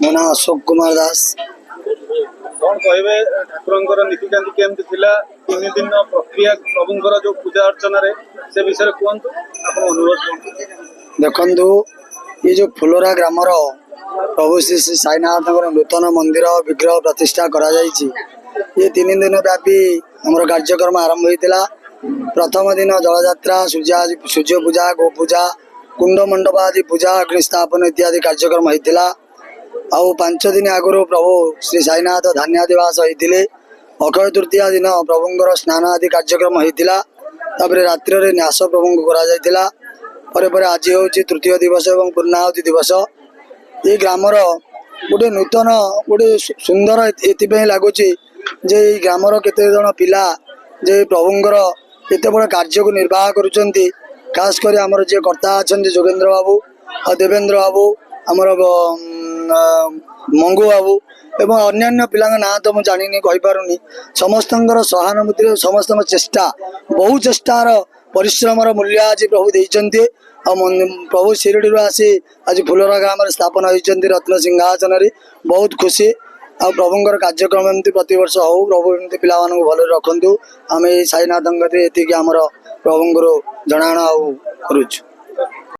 मो ना अशोक कुमार दास। कौन कहे ठाकुर नीतिकांति केमती थिला 3 दिन प्रक्रिया प्रभुंर जो पूजा अर्चना रे से विषय कहतु आप अनुरोध देखु ये जो फुलोरा ग्रामर प्रभु श्री श्री साईनाथ नूतन मंदिर विग्रह प्रतिष्ठा करा जायछि। ये 3 दिन व्यापी आमर कार्यक्रम आरंभ होता। प्रथम दिन जलयात्रा, सूर्य पूजा, गो पूजा, कुंड मंडप आदि पूजा, अग्नि स्थापन इत्यादि कार्यक्रम होता। आउ 5 दिन आगु प्रभु श्री साईनाथ धान्यादिवास होते। अक्षय तृतीया दिन प्रभुंर स्नान आदि कार्यक्रम होता। रात्रि न्यास प्रभु कर आज हूँ तृतीय दिवस और पूर्णाहुति दिवस। ये ग्रामर गोटे नूतन गोटे सुंदर ये लगुच जे ग्रामर केते जन पिला जे प्रभुंर एत बड़ कार्य को निर्वाह करुँच। खास कर आमर जे कर्ता अच्छा जोगेन्द्र बाबू और देवेंद्र बाबू आमर मंगू बाबू एवं अन्यान्य पिला ना तो मुझे जानी कहीपरि। समस्त सहानुभूति समस्त चेष्टा बहु चेष्टार परिश्रम मूल्य आज प्रभु देते। प्रभु शिरडी आसी आज फुलोरा ग्राम स्थापन होती रत्न सिंहासन। बहुत खुशी आ प्रभुंर कार्यक्रम एमती प्रतिवर्ष हो। प्रभु एमती पिला भल रखु। आम साईनाथ ये आमर प्रभुंर जनाण करुचु।